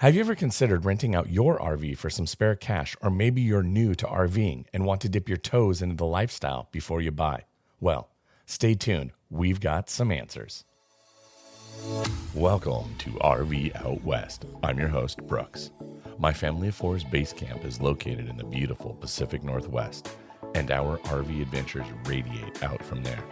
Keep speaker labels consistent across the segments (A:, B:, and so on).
A: Have you ever considered renting out your RV for some spare cash, or maybe you're new to RVing and want to dip your toes into the lifestyle before you buy? Well, stay tuned. We've got some answers. Welcome to RV Out West. I'm your host, Brooks. My family of four's base camp is located in the beautiful Pacific Northwest, and our RV adventures radiate out from there.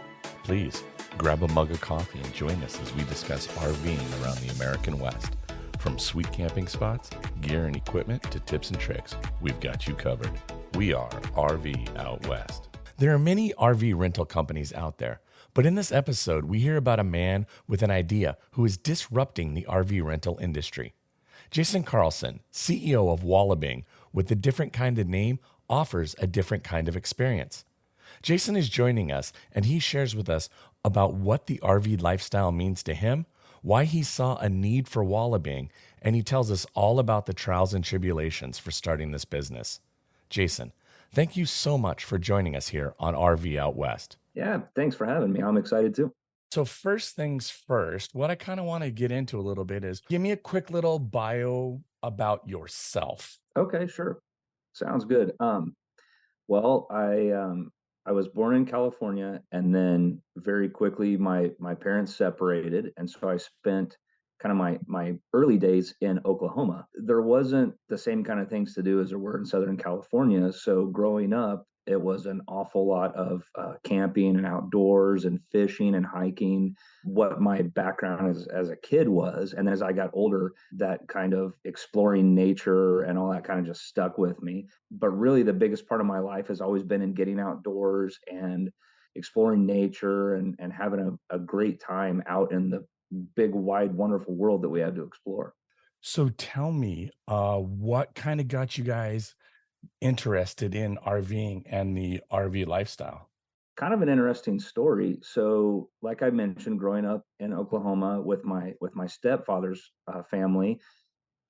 A: Please grab a mug of coffee and join us as we discuss RVing around the American West. From sweet camping spots, gear and equipment, to tips and tricks, we've got you covered. We are RV Out West. There are many RV rental companies out there, but in this episode, we hear about a man with an idea who is disrupting the RV rental industry. Jason Carlson, CEO of Wallabing, with a different kind of name, offers a different kind of experience. Jason is joining us, and he shares with us about what the RV lifestyle means to him, why he saw a need for Wallabing, and he tells us all about the trials and tribulations for starting this business. Jason, thank you so much for joining us here on RV Out West.
B: Yeah, thanks for having me. I'm excited too.
A: So first things first, what I kind of want to get into a little bit is give me a quick little bio about yourself.
B: Okay, sure. Sounds good. Well, I was born in California, and then very quickly my parents separated, and so I spent kind of my early days in Oklahoma. There wasn't the same kind of things to do as there were in Southern California, so growing up, it was an awful lot of camping and outdoors and fishing and hiking. What my background as a kid was, and then as I got older, that kind of exploring nature and all that kind of just stuck with me. But really, the biggest part of my life has always been in getting outdoors and exploring nature and having a great time out in the big, wide, wonderful world that we have to explore.
A: So tell me, what kind of got you guys interested in RVing and the RV lifestyle?
B: Kind of an interesting story. So, like I mentioned, growing up in Oklahoma with my stepfather's family,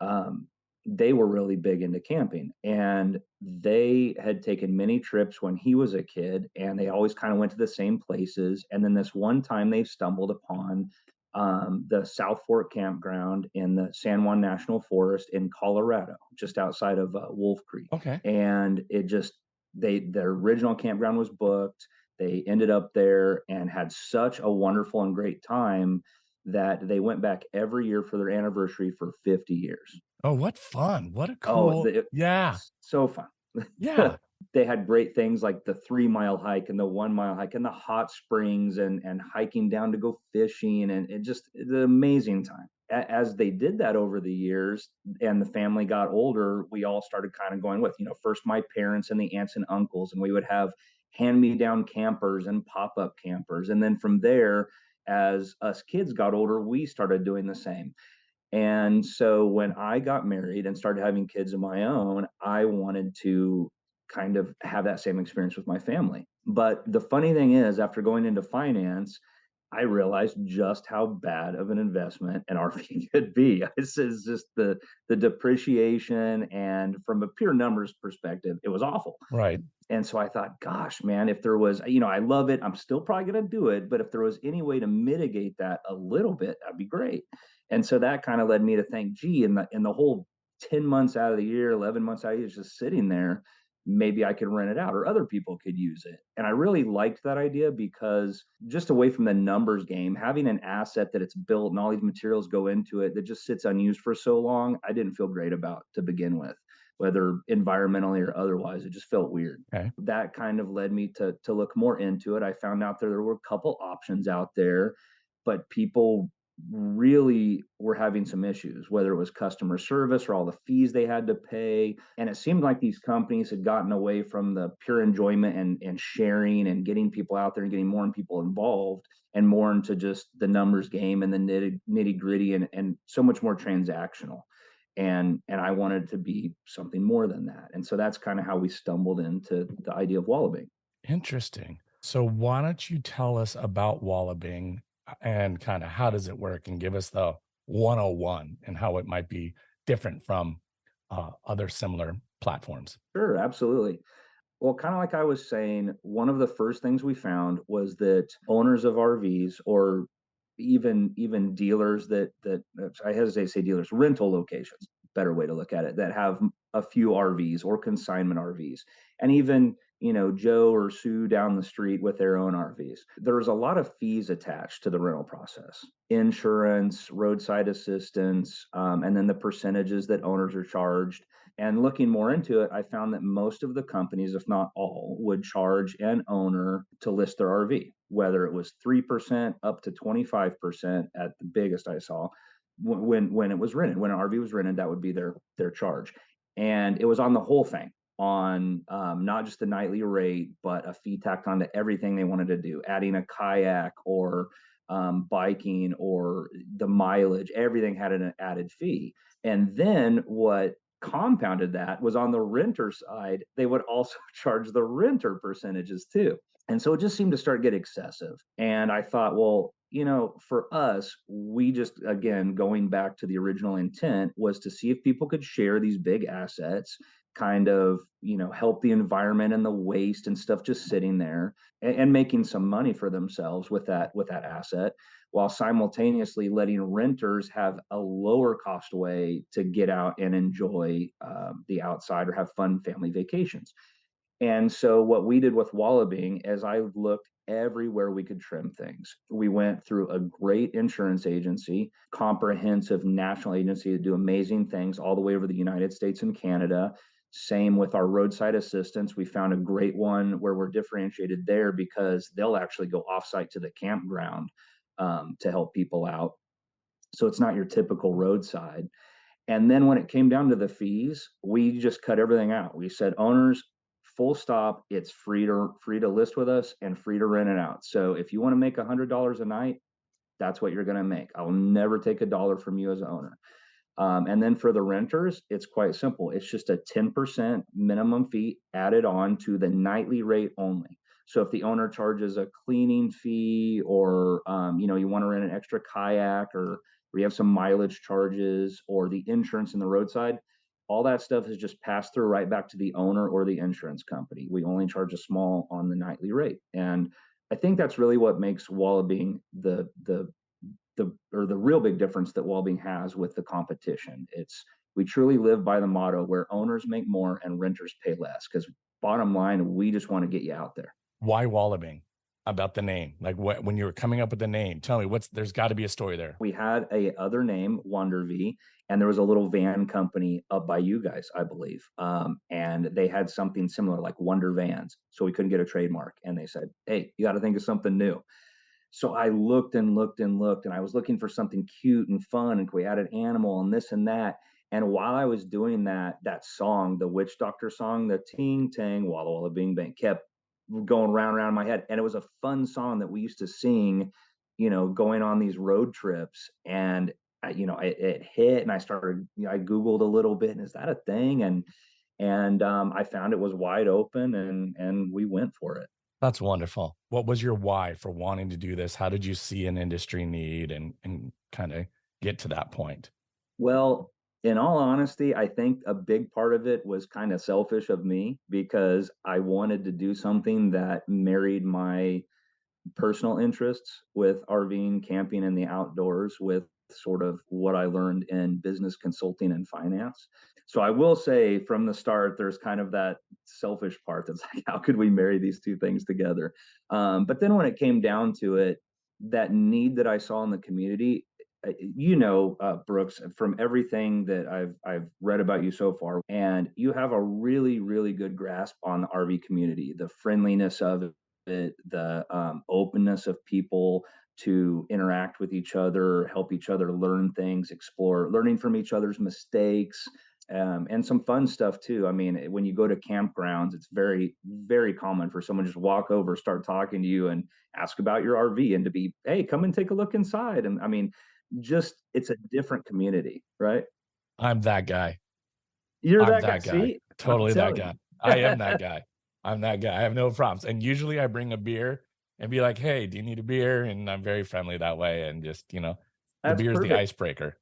B: um, they were really big into camping, and they had taken many trips when he was a kid, and they always kind of went to the same places. And then this one time they stumbled upon the South Fork campground in the San Juan National Forest in Colorado, just outside of Wolf Creek.
A: Okay.
B: And it just, their original campground was booked. They ended up there and had such a wonderful and great time that they went back every year for their anniversary for 50 years.
A: Oh, what fun. What a
B: Oh,
A: cool. Yeah.
B: so fun.
A: Yeah.
B: They had great things like the 3 mile hike and the 1 mile hike and the hot springs and hiking down to go fishing. And it just, it's an amazing time. As they did that over the years and the family got older, we all started kind of going with, first my parents and the aunts and uncles, and we would have hand me down campers and pop up campers. And then from there, as us kids got older, we started doing the same. And so when I got married and started having kids of my own, I wanted to kind of have that same experience with my family. But the funny thing is, after going into finance, I realized just how bad of an investment an RV could be. This is just the depreciation, and from a pure numbers perspective, it was awful.
A: Right.
B: And so I thought, gosh, man, if there was, I love it. I'm still probably going to do it. But if there was any way to mitigate that a little bit, that'd be great. And so that kind of led me to think, gee, in the whole 10 months out of the year, 11 months out of the year, it's just sitting there, maybe I could rent it out or other people could use it. And I really liked that idea because just away from the numbers game, having an asset that it's built and all these materials go into it that just sits unused for so long, I didn't feel great about to begin with, whether environmentally or otherwise. It just felt weird.
A: Okay.
B: That kind of led me to look more into it. I found out there were a couple options out there, but people really were having some issues, whether it was customer service or all the fees they had to pay. And it seemed like these companies had gotten away from the pure enjoyment and sharing and getting people out there and getting more people involved, and more into just the numbers game and the nitty gritty, and so much more transactional. And I wanted to be something more than that. And so that's kind of how we stumbled into the idea of Wallabing.
A: Interesting. So why don't you tell us about Wallabing and kind of how does it work, and give us the 101 and how it might be different from other similar platforms.
B: Sure, absolutely. Well, kind of like I was saying, one of the first things we found was that owners of RVs, or even dealers that I hesitate to say dealers, rental locations, better way to look at it, that have a few RVs or consignment RVs, and even Joe or Sue down the street with their own RVs. There's a lot of fees attached to the rental process: insurance, roadside assistance, and then the percentages that owners are charged. And looking more into it, I found that most of the companies, if not all, would charge an owner to list their RV, whether it was 3% up to 25% at the biggest I saw. When it was rented, when an RV was rented, that would be their charge. And it was on the whole thing, on not just the nightly rate, but a fee tacked onto everything they wanted to do, adding a kayak or biking or the mileage. Everything had an added fee. And then what compounded that was on the renter side, they would also charge the renter percentages too. And so it just seemed to start get excessive. And I thought, well, for us, we just, again, going back to the original intent, was to see if people could share these big assets, kind of, help the environment and the waste and stuff just sitting there, and making some money for themselves with that asset, while simultaneously letting renters have a lower cost way to get out and enjoy the outside or have fun family vacations. And so what we did with Wallabing is I looked everywhere we could trim things. We went through a great insurance agency, comprehensive national agency that do amazing things all the way over the United States and Canada. Same with our roadside assistance. We found a great one where we're differentiated there because they'll actually go offsite to the campground to help people out. So it's not your typical roadside. And then when it came down to the fees, we just cut everything out. We said, owners, full stop, it's free to list with us and free to rent it out. So if you want to make $100 a night, that's what you're going to make. I will never take a dollar from you as an owner. And then for the renters, it's quite simple. It's just a 10% minimum fee added on to the nightly rate only. So if the owner charges a cleaning fee, or you want to rent an extra kayak, or we have some mileage charges, or the insurance in the roadside, all that stuff is just passed through right back to the owner or the insurance company. We only charge a small on the nightly rate. And I think that's really what makes Wallabing the real big difference that Wallabing has with the competition. It's, we truly live by the motto where owners make more and renters pay less, because bottom line, we just want to get you out there.
A: Why Wallabing? About the name, like when you were coming up with the name, tell me there's got to be a story there.
B: We had a other name, Wonder V, and there was a little van company up by you guys, I believe, and they had something similar like Wonder Vans. So we couldn't get a trademark, and they said, "Hey, you got to think of something new." So I looked and looked and looked, and I was looking for something cute and fun, and we add an animal and this and that. And while I was doing that, that song, the Witch Doctor song, the Ting Tang Walla Walla Bing Bang, kept going round and round in my head. And it was a fun song that we used to sing, going on these road trips. And it hit, and I started, I Googled a little bit, and is that a thing? And I found it was wide open, and we went for it.
A: That's wonderful. What was your why for wanting to do this? How did you see an industry need and kind of get to that point?
B: Well, in all honesty, I think a big part of it was kind of selfish of me, because I wanted to do something that married my personal interests with RVing, camping, and the outdoors with sort of what I learned in business consulting and finance. So I will say from the start, there's kind of that selfish part that's like, how could we marry these two things together? But then when it came down to it, that need that I saw in the community, Brooks, from everything that I've read about you so far, and you have a really, really good grasp on the RV community, the friendliness of it, the openness of people to interact with each other, help each other learn things, explore, learning from each other's mistakes, and some fun stuff too. I mean, when you go to campgrounds, it's very, very common for someone to just walk over, start talking to you, and ask about your RV, and to be, hey, come and take a look inside. And I mean, just, it's a different community, right?
A: I'm that guy.
B: You're
A: I'm
B: that guy.
A: that guy.
B: See, I'm
A: Totally that
B: telling
A: guy. I am
B: you.
A: that guy. I'm that guy. I have no problems. And usually I bring a beer and be like, "Hey, do you need a beer?" And I'm very friendly that way. And just, the
B: That's
A: beer is the
B: perfect.
A: icebreaker.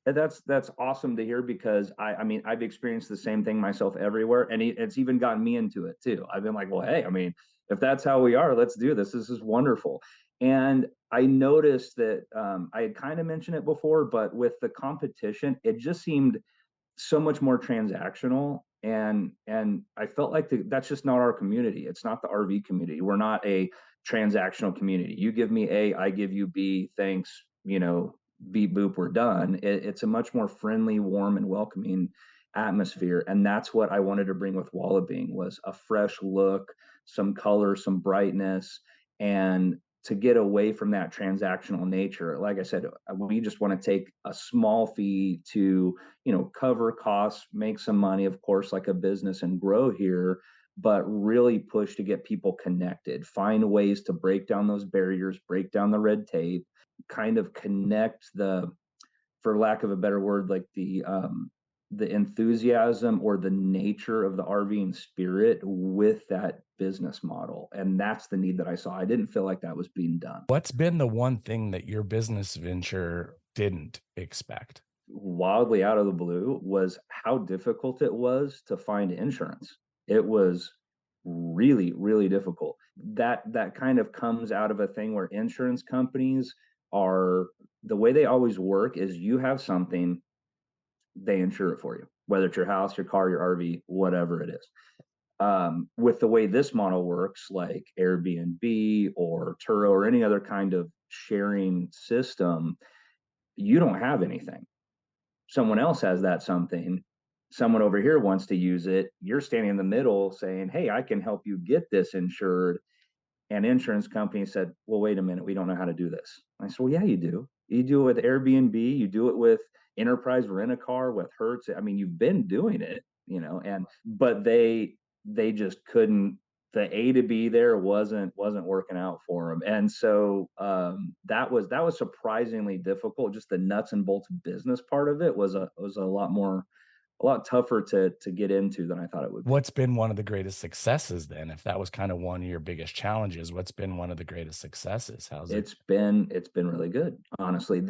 B: That's awesome to hear, because I mean, I've experienced the same thing myself everywhere, and it's even gotten me into it too. I've been like, well, hey, I mean, if that's how we are, let's do this. This is wonderful. And I noticed that I had kind of mentioned it before, but with the competition, it just seemed so much more transactional, and I felt like that's just not our community. It's not the RV community. We're not a transactional community. You give me A, I give you B, thanks, beep boop, we're done. It's a much more friendly, warm, and welcoming atmosphere, and that's what I wanted to bring with Wallabing, was a fresh look, some color, some brightness, and to get away from that transactional nature. Like I said, we just want to take a small fee to, cover costs, make some money, of course, like a business, and grow here, but really push to get people connected, find ways to break down those barriers, break down the red tape, kind of connect for lack of a better word, like the enthusiasm or the nature of the RVing spirit with that business model. And that's the need that I saw. I didn't feel like that was being done.
A: What's been the one thing that your business venture didn't expect?
B: Wildly out of the blue was how difficult it was to find insurance. It was really, really difficult. That kind of comes out of a thing where insurance companies are, the way they always work is, you have something, they insure it for you, whether it's your house, your car, your RV, whatever it is. With the way this model works, like Airbnb or Turo or any other kind of sharing system, you don't have anything. Someone else has that something. Someone over here wants to use it. You're standing in the middle saying, hey, I can help you get this insured. And insurance company said, well, wait a minute, we don't know how to do this. I said, well, yeah, you do. You do it with Airbnb, you do it with Enterprise Rent a Car, with Hertz. I mean, you've been doing it, and but they just couldn't. The A to B there wasn't working out for them, and so that was surprisingly difficult. Just the nuts and bolts business part of it was a lot tougher to get into than I thought it would be.
A: What's been one of the greatest successes then? If that was kind of one of your biggest challenges, what's been one of the greatest successes? How's it?
B: It's been really good, honestly.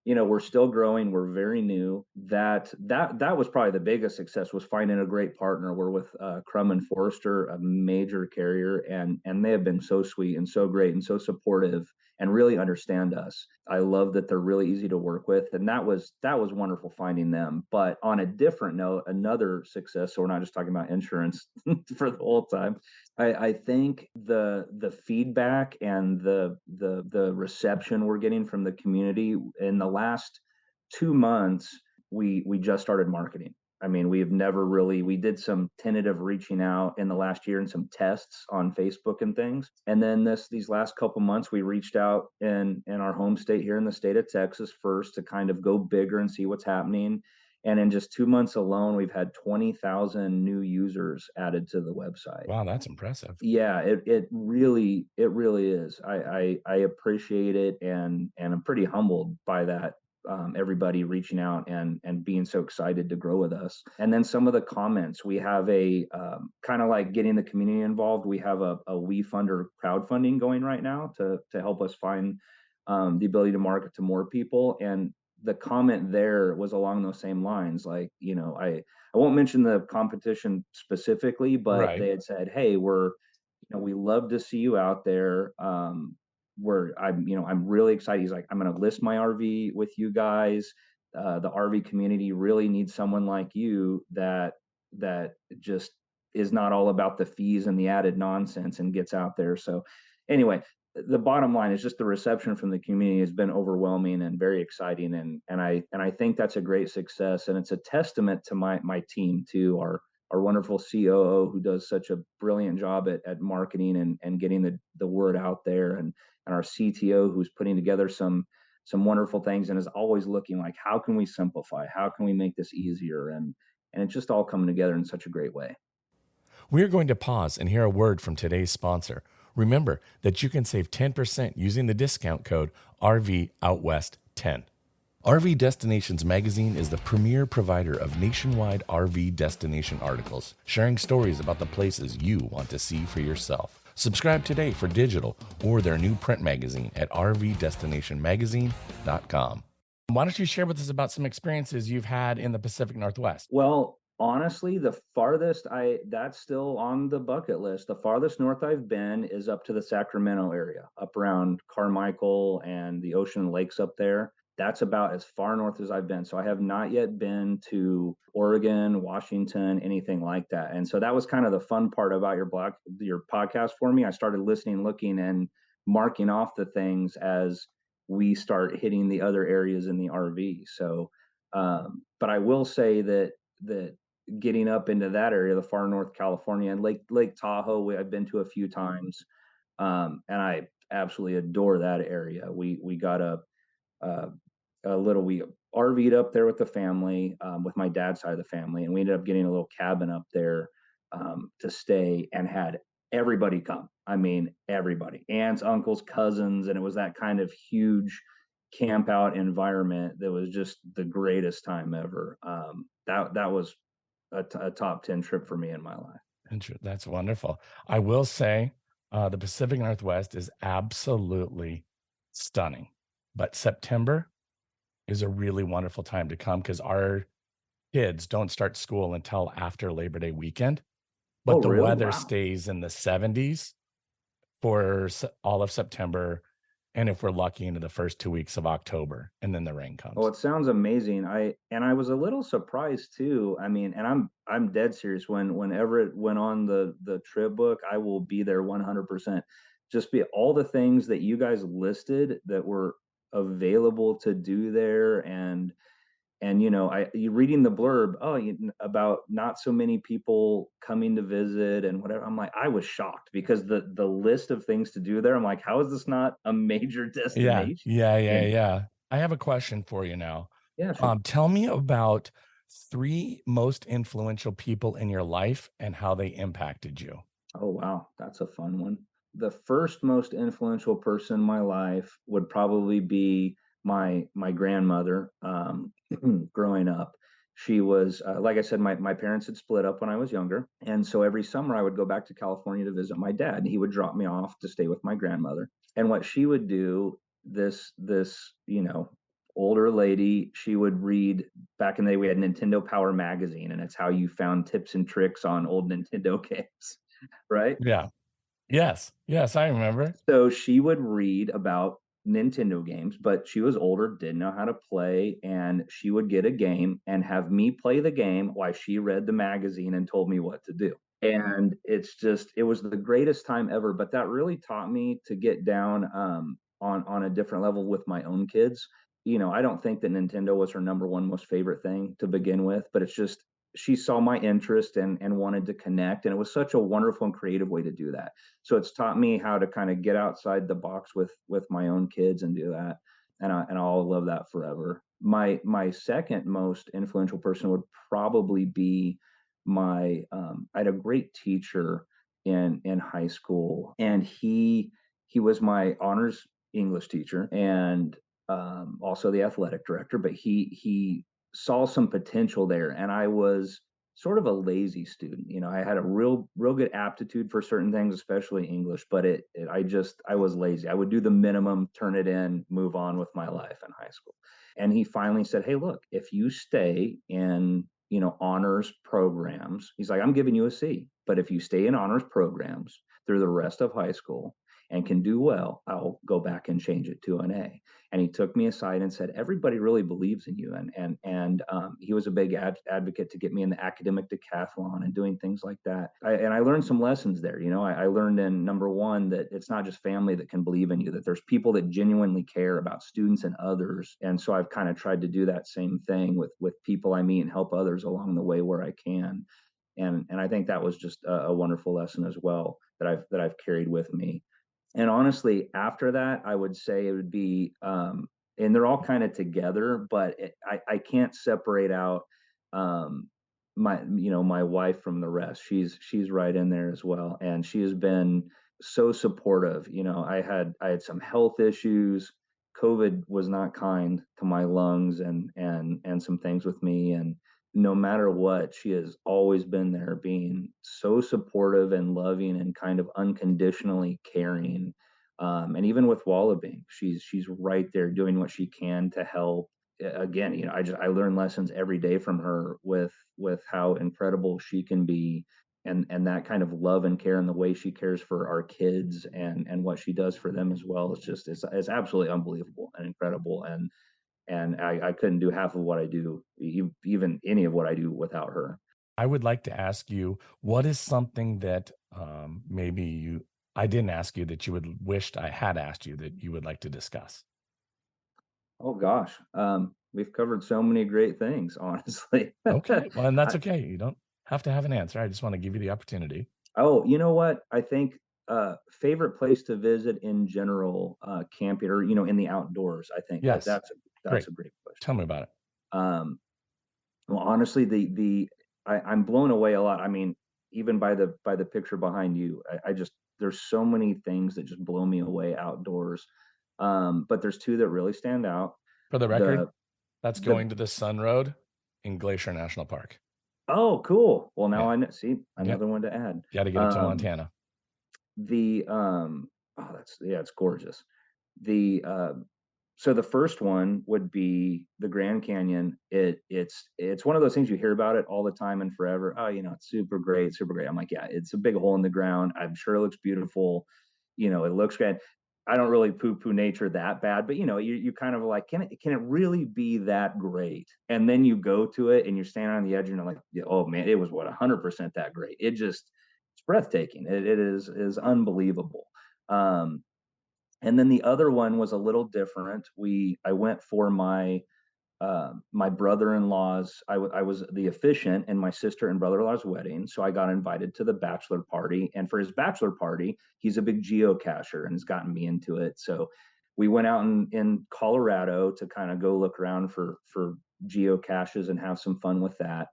B: We're still growing, we're very new. That was probably the biggest success, was finding a great partner. We're with Crum and Forrester, a major carrier, and they have been so sweet and so great and so supportive and really understand us. I love that they're really easy to work with, and that was wonderful finding them. But on a different note, another success, so we're not just talking about insurance for the whole time. I think the feedback and the reception we're getting from the community in the last 2 months, we just started marketing. I mean, we did some tentative reaching out in the last year and some tests on Facebook and things. And then these last couple months, we reached out in our home state here in the state of Texas first, to kind of go bigger and see what's happening. And in just 2 months alone, we've had 20,000 new users added to the website.
A: Wow, that's impressive.
B: Yeah, it really is. I appreciate it, and I'm pretty humbled by that. Everybody reaching out and being so excited to grow with us. And then some of the comments, we have a kind of like getting the community involved. We have a WeFunder crowdfunding going right now to help us find the ability to market to more people. And the comment there was along those same lines. Like, I won't mention the competition specifically, but
A: Right.
B: they had said, hey, we love to see you out there. I'm really excited. He's like, I'm going to list my RV with you guys. The RV community really needs someone like you that just is not all about the fees and the added nonsense, and gets out there. So anyway, the bottom line is just the reception from the community has been overwhelming and very exciting, and I think that's a great success, and it's a testament to my team too, our wonderful COO, who does such a brilliant job at marketing and getting the word out there, and our CTO, who's putting together some wonderful things and is always looking like, how can we simplify, how can we make this easier, and it's just all coming together in such a great way.
A: We're going to pause and hear a word from today's sponsor. Remember that you can save 10% using the discount code RVOutWest10. RV Destinations Magazine is the premier provider of nationwide RV destination articles, sharing stories about the places you want to see for yourself. Subscribe today for digital or their new print magazine at rvdestinationmagazine.com. Why don't you share with us about some experiences you've had in the Pacific Northwest?
B: Well, honestly, the farthest that's still on the bucket list. The farthest north I've been is up to the Sacramento area, up around Carmichael and the ocean and lakes up there. that's about as far north as I've been. So I have not yet been to Oregon, Washington, anything like that. And so that was kind of the fun part about your podcast for me. I started listening, looking, and marking off the things as we start hitting the other areas in the RV. So, but I will say that getting up into that area, the far north California and Lake Tahoe, I've been to a few times, and I absolutely adore that area. We got uh, we RV'd up there with the family, with my dad's side of the family, and we ended up getting a little cabin up there to stay, and had everybody come. I mean, everybody, aunts, uncles, cousins, and it was that kind of huge camp out environment that was just the greatest time ever. That was a top 10 trip for me in my life.
A: That's wonderful. I will say, the Pacific Northwest is absolutely stunning, but September is a really wonderful time to come because our kids don't start school until after Labor Day weekend,
B: Oh,
A: but the
B: really?
A: weather
B: Wow.
A: stays in the 70s for all of September, and if we're lucky, into the first 2 weeks of October, and then the rain
B: Oh,
A: comes.
B: it sounds amazing. I was a little surprised too. I mean, and I'm dead serious. Whenever it went on the trip book, I will be there 100%. Just be all the things that you guys listed that were available to do there, and you reading the blurb, about not so many people coming to visit and whatever. I'm like, I was shocked because the list of things to do there. I'm like, how is this not a major
A: Yeah,
B: destination?
A: yeah, yeah,
B: And
A: yeah. I have a question for you now.
B: yeah, sure.
A: Tell me about 3 most influential people in your life and how they impacted you.
B: Oh, wow. That's a fun one. The first most influential person in my life would probably be my grandmother, growing up. She was, like I said, my parents had split up when I was younger. And so every summer I would go back to California to visit my dad, and he would drop me off to stay with my grandmother. And what she would do, this older lady, she would read. Back in the day, we had Nintendo Power magazine, and it's how you found tips and tricks on old Nintendo games, right?
A: Yeah. Yes. Yes, I remember.
B: So she would read about Nintendo games, but she was older, didn't know how to play, and she would get a game and have me play the game while she read the magazine and told me what to do. And it was the greatest time ever. But that really taught me to get down, on a different level with my own kids. I don't think that Nintendo was her number one most favorite thing to begin with, but it's just she saw my interest and wanted to connect, and it was such a wonderful and creative way to do that. So it's taught me how to kind of get outside the box with my own kids and do that, and I'll love that forever. My second most influential person would probably be my I had a great teacher in high school, and he was my honors English teacher, and also the athletic director. But he saw some potential there, and I was sort of a lazy student. I had a real good aptitude for certain things, especially English, but I was lazy. I would do the minimum, turn it in, move on with my life in high school. And he finally said, "Hey, look, if you stay in, honors programs," he's like, "I'm giving you a C, but if you stay in honors programs through the rest of high school and can do well, I'll go back and change it to an A." And he took me aside and said, "Everybody really believes in you." And he was a big advocate to get me in the academic decathlon and doing things like that. And I learned some lessons there. I learned, in number one, that it's not just family that can believe in you, that there's people that genuinely care about students and others. And so I've kind of tried to do that same thing with people I meet and help others along the way where I can. And I think that was just a wonderful lesson as well that I've carried with me. And honestly, after that, I would say it would be, and they're all kind of together, but I can't separate out, um, my wife from the rest. She's right in there as well, and she has been so supportive. I had some health issues. COVID was not kind to my lungs and some things with me, and no matter what, she has always been there, being so supportive and loving and kind of unconditionally caring. And even with Wallabing, she's right there doing what she can to help. Again, I learn lessons every day from her with how incredible she can be, and that kind of love and care, and the way she cares for our kids and what she does for them as well. It's absolutely unbelievable and incredible. And And I couldn't do half of what I do, even any of what I do without her.
A: I would like to ask you, what is something that I didn't ask you that you would wished I had asked you that you would like to discuss?
B: Oh gosh, we've covered so many great things, honestly.
A: Okay, well, and that's
B: I,
A: okay. You don't have to have an answer. I just want to give you the opportunity.
B: oh, you know what? I think favorite place to visit in general, camping or in the outdoors. I think
A: Yes,
B: that's
A: great.
B: a great question.
A: Tell me about it.
B: Um, well, honestly, I'm blown away a lot. I mean, even by the picture behind you, I just there's so many things that just blow me away outdoors. But there's two that really stand out.
A: For the record,
B: The
A: that's
B: the
A: going to the Sun Road in Glacier National Park.
B: Oh, cool. Well, now
A: Yeah.
B: I know, see
A: Yep.
B: another one to add.
A: Got to get up to
B: Um,
A: Montana.
B: the oh, that's yeah, it's gorgeous. The So the first one would be the Grand Canyon. It's one of those things you hear about it all the time and forever. Oh, it's super great, super great. I'm like, yeah, it's a big hole in the ground. I'm sure it looks beautiful. It looks great. I don't really poo-poo nature that bad, but you kind of like, can it really be that great? And then you go to it and you're standing on the edge and you're like, yeah, oh man, it was 100% that great. It's breathtaking. It is unbelievable. Um, and then the other one was a little different. I went for my brother-in-law's. I was the officiant in my sister and brother-in-law's wedding, so I got invited to the bachelor party. And for his bachelor party, he's a big geocacher and has gotten me into it. So we went out in Colorado to kind of go look around for geocaches and have some fun with that.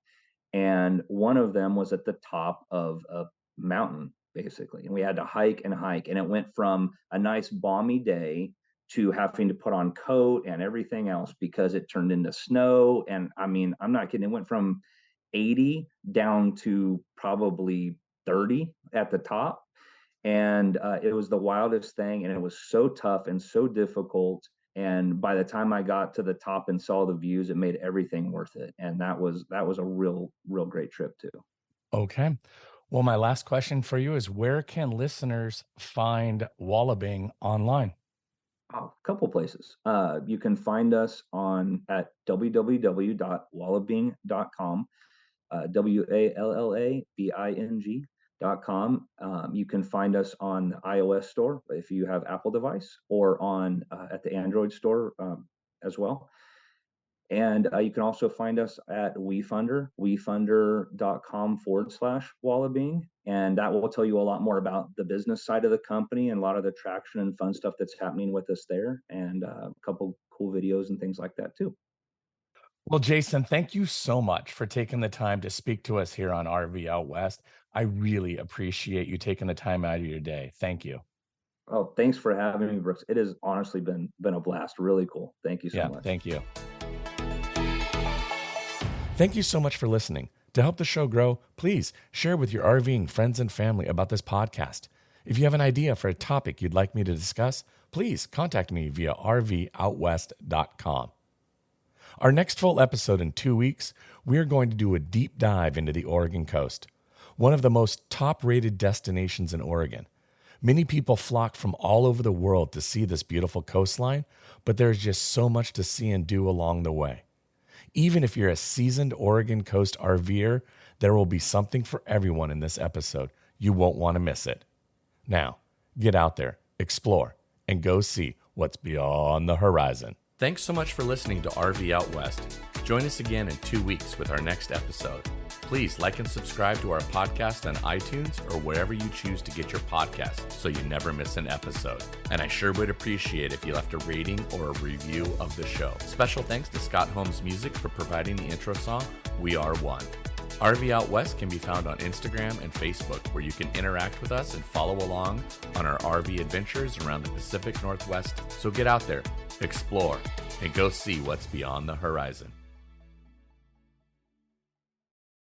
B: And one of them was at the top of a mountain, basically, and we had to hike and hike, and it went from a nice balmy day to having to put on coat and everything else because it turned into snow. And I mean, I'm not kidding, it went from 80 down to probably 30 at the top. And it was the wildest thing, and it was so tough and so difficult. And by the time I got to the top and saw the views, it made everything worth it. And that was a real great trip too.
A: Okay. Well, my last question for you is, where can listeners find Wallabing online?
B: Oh, a couple places. You can find us at www.wallabing.com, WALLABING.com. You can find us on the iOS store if you have Apple device, or on at the Android store as well. And you can also find us at wefunder.com/Wallabing. And that will tell you a lot more about the business side of the company and a lot of the traction and fun stuff that's happening with us there, and a couple cool videos and things like that too.
A: Well, Jason, thank you so much for taking the time to speak to us here on RV Out West. I really appreciate you taking the time out of your day. Thank you.
B: Oh, thanks for having me, Brooks. It has honestly been a blast. Really cool. Thank you so
A: Yeah,
B: much.
A: thank you. Thank you so much for listening. To help the show grow, please share with your RVing friends and family about this podcast. If you have an idea for a topic you'd like me to discuss, please contact me via rvoutwest.com. Our next full episode in 2 weeks, we are going to do a deep dive into the Oregon coast, one of the most top-rated destinations in Oregon. Many people flock from all over the world to see this beautiful coastline, but there's just so much to see and do along the way. Even if you're a seasoned Oregon coast RVer, there will be something for everyone in this episode. You won't want to miss it. Now, get out there, explore, and go see what's beyond the horizon. Thanks so much for listening to RV Out West. Join us again in 2 weeks with our next episode. Please like and subscribe to our podcast on iTunes or wherever you choose to get your podcasts so you never miss an episode. And I sure would appreciate if you left a rating or a review of the show. Special thanks to Scott Holmes Music for providing the intro song, We Are One. RV Out West can be found on Instagram and Facebook, where you can interact with us and follow along on our RV adventures around the Pacific Northwest. So get out there, explore, and go see what's beyond the horizon.